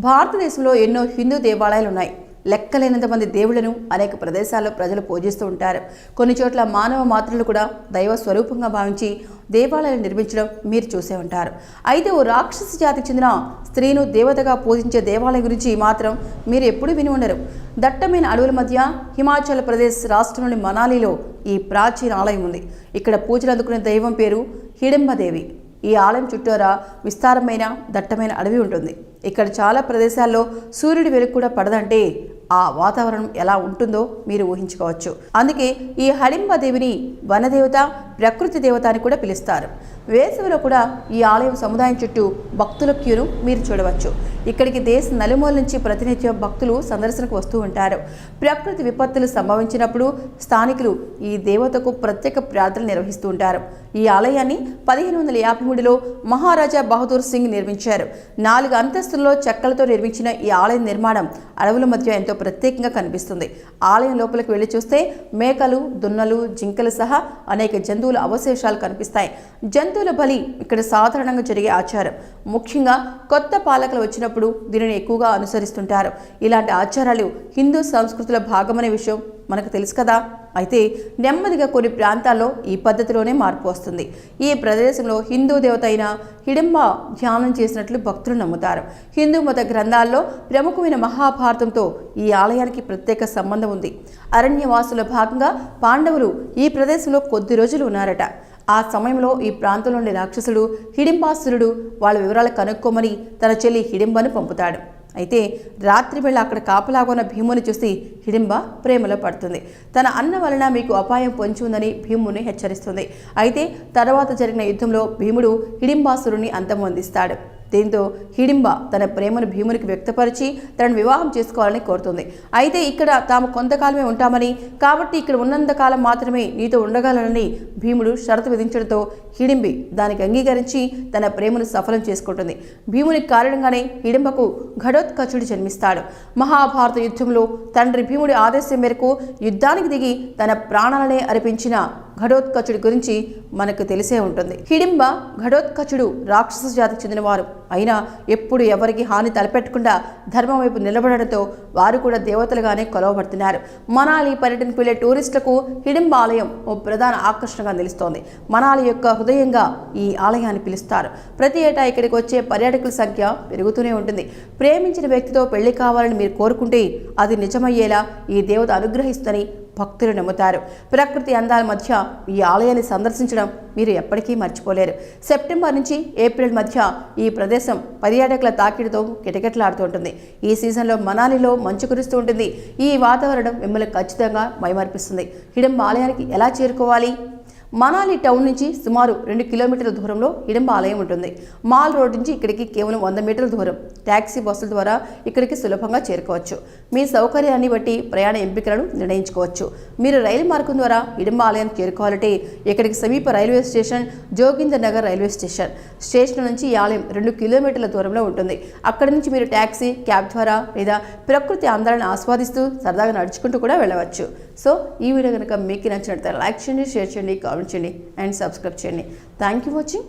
భారతదేశంలో ఎన్నో హిందూ దేవాలయాలు ఉన్నాయి. లెక్కలేనంత మంది దేవుళ్లను అనేక ప్రదేశాల్లో ప్రజలు పూజిస్తూ ఉంటారు. కొన్ని చోట్ల మానవ మాత్రలు కూడా దైవ స్వరూపంగా భావించి దేవాలయాలు నిర్మించడం మీరు చూసే ఉంటారు. అయితే ఓ రాక్షస జాతికి చెందిన స్త్రీను దేవతగా పూజించే దేవాలయం గురించి మాత్రం మీరు ఎప్పుడూ విని ఉండరు. దట్టమైన అడవుల మధ్య హిమాచల్ ప్రదేశ్ రాష్ట్రంలోని మనాలిలో ఈ ప్రాచీన ఆలయం ఉంది. ఇక్కడ పూజలు అందుకునే దైవం పేరు హిడింబదేవి. ఈ ఆలయం చుట్టూరా విస్తారమైన దట్టమైన అడవి ఉంటుంది. ఇక్కడ చాలా ప్రదేశాల్లో సూర్యుడి వెలుగు కూడా పడదంటే ఆ వాతావరణం ఎలా ఉంటుందో మీరు ఊహించుకోవచ్చు. అందుకే ఈ హిడింబదేవిని వనదేవత, ప్రకృతి దేవత అని కూడా పిలుస్తారు. వేసవిలో కూడా ఈ ఆలయం సముదాయం చుట్టూ భక్తుల క్యూను మీరు చూడవచ్చు. ఇక్కడికి దేశ నలుమూల నుంచి ప్రతినిత్యం భక్తులు సందర్శనకు వస్తూ ఉంటారు. ప్రకృతి విపత్తులు సంభవించినప్పుడు స్థానికులు ఈ దేవతకు ప్రత్యేక ప్రార్థనలు నిర్వహిస్తూ ఉంటారు. ఈ ఆలయాన్ని 1553లో మహారాజా బహదూర్ సింగ్ నిర్మించారు. 4 అంతస్తుల్లో చెక్కలతో నిర్మించిన ఈ ఆలయం నిర్మాణం అడవుల మధ్య ఎంతో ప్రత్యేకంగా కనిపిస్తుంది. ఆలయం లోపలికి వెళ్లి చూస్తే మేకలు, దున్నలు, జింకలు సహా అనేక జంతువుల అవశేషాలు కనిపిస్తాయి. జంతువుల బలి ఇక్కడ సాధారణంగా జరిగే ఆచారం. ముఖ్యంగా కొత్త పాలకులు వచ్చినప్పుడు దీనిని ఎక్కువగా అనుసరిస్తుంటారు. ఇలాంటి ఆచారాలు హిందూ సంస్కృతిలో భాగమనే విషయం మనకు తెలుసు కదా. అయితే నెమ్మదిగా కొన్ని ప్రాంతాల్లో ఈ పద్ధతిలోనే మార్పు వస్తుంది. ఈ ప్రదేశంలో హిందూ దేవత అయిన హిడింబ ధ్యానం చేసినట్లు భక్తులు నమ్ముతారు. హిందూ మత గ్రంథాల్లో ప్రముఖమైన మహాభారతంతో ఈ ఆలయానికి ప్రత్యేక సంబంధం ఉంది. అరణ్యవాసుల భాగంగా పాండవులు ఈ ప్రదేశంలో కొద్ది రోజులు ఉన్నారట. ఆ సమయంలో ఈ ప్రాంతంలోని రాక్షసుడు హిడింబాసురుడు వాళ్ళ వివరాలు కనుక్కోమని తన చెల్లి హిడింబను పంపుతాడు. అయితే రాత్రి వేళ అక్కడ కాపలాగా ఉన్న భీముని చూసి హిడింబ ప్రేమలో పడుతుంది. తన అన్న వలన మీకు అపాయం పొంచి ఉందని భీముని హెచ్చరిస్తుంది. అయితే తర్వాత జరిగిన యుద్ధంలో భీముడు హిడింబాసురుని అంతమొందిస్తాడు. దీంతో హిడింబ తన ప్రేమను భీమునికి వ్యక్తపరిచి తనను వివాహం చేసుకోవాలని కోరుతుంది. అయితే ఇక్కడ తాము కొంతకాలమే ఉంటామని, కాబట్టి ఇక్కడ ఉన్నంతకాలం మాత్రమే నీతో ఉండగలనని భీముడు షరతు విధించడంతో హిడింబి దానికి అంగీకరించి తన ప్రేమను సఫలం చేసుకుంటుంది. భీముని కారణంగానే హిడింబకు ఘటోత్కచుడు జన్మిస్తాడు. మహాభారత యుద్ధంలో తండ్రి భీముడి ఆదేశం మేరకు యుద్ధానికి దిగి తన ప్రాణాలనే అర్పించిన ఘటోత్కచుడి గురించి మనకు తెలిసే ఉంటుంది. హిడింబ, ఘటోత్కచుడు రాక్షస జాతికి చెందినవారు అయినా ఎప్పుడు ఎవరికి హాని తలపెట్టకుండా ధర్మం వైపు నిలబడడంతో వారు కూడా దేవతలుగానే కొలవబడుతున్నారు. మనాలి పర్యటనకు వెళ్లే టూరిస్టులకు హిడింబ ఆలయం ఓ ప్రధాన ఆకర్షణగా నిలుస్తోంది. మనాలి యొక్క హృదయంగా ఈ ఆలయాన్ని పిలుస్తారు. ప్రతి ఏటా ఇక్కడికి వచ్చే పర్యాటకుల సంఖ్య పెరుగుతూనే ఉంటుంది. ప్రేమించిన వ్యక్తితో పెళ్లి కావాలని మీరు కోరుకుంటే అది నిజమయ్యేలా ఈ దేవత అనుగ్రహిస్తుందని భక్తులు నమ్ముతారు. ప్రకృతి అందాల మధ్య ఈ ఆలయాన్ని సందర్శించడం మీరు ఎప్పటికీ మర్చిపోలేరు. సెప్టెంబర్ నుంచి ఏప్రిల్ మధ్య ఈ ప్రదేశం పర్యాటకుల తాకిడితో కిటకిటలాడుతూ ఉంటుంది. ఈ సీజన్లో మనాలిలో మంచు కురుస్తూ ఉంటుంది. ఈ వాతావరణం మిమ్మల్ని ఖచ్చితంగా మైమర్పిస్తుంది. హిడింబ ఆలయానికి ఎలా చేరుకోవాలి? మనాలి టౌన్ నుంచి సుమారు 2 కిలోమీటర్ల దూరంలో హిడింబ ఆలయం ఉంటుంది. మాల్ రోడ్ నుంచి ఇక్కడికి కేవలం 100 మీటర్ల దూరం. ట్యాక్సీ బస్సుల ద్వారా ఇక్కడికి సులభంగా చేరుకోవచ్చు. మీ సౌకర్యాన్ని బట్టి ప్రయాణ ఎంపికలను నిర్ణయించుకోవచ్చు. మీరు రైలు మార్గం ద్వారా హిడింబ ఆలయానికి చేరుకోవాలంటే ఇక్కడికి సమీప railway station Joginder Nagar railway station. Station నుంచి ఈ ఆలయం 2 కిలోమీటర్ల దూరంలో ఉంటుంది. అక్కడి నుంచి మీరు ట్యాక్సీ, క్యాబ్ ద్వారా లేదా ప్రకృతి అందాలను ఆస్వాదిస్తూ సరదాగా నడుచుకుంటూ కూడా వెళ్ళవచ్చు. సో ఈ వీడియో కనుక మీకు నచ్చినట్లయితే లైక్ చేయండి, షేర్ చేయండి, కామెంట్ చేయండి అండ్ సబ్స్క్రైబ్ చేయండి. Thank you watching.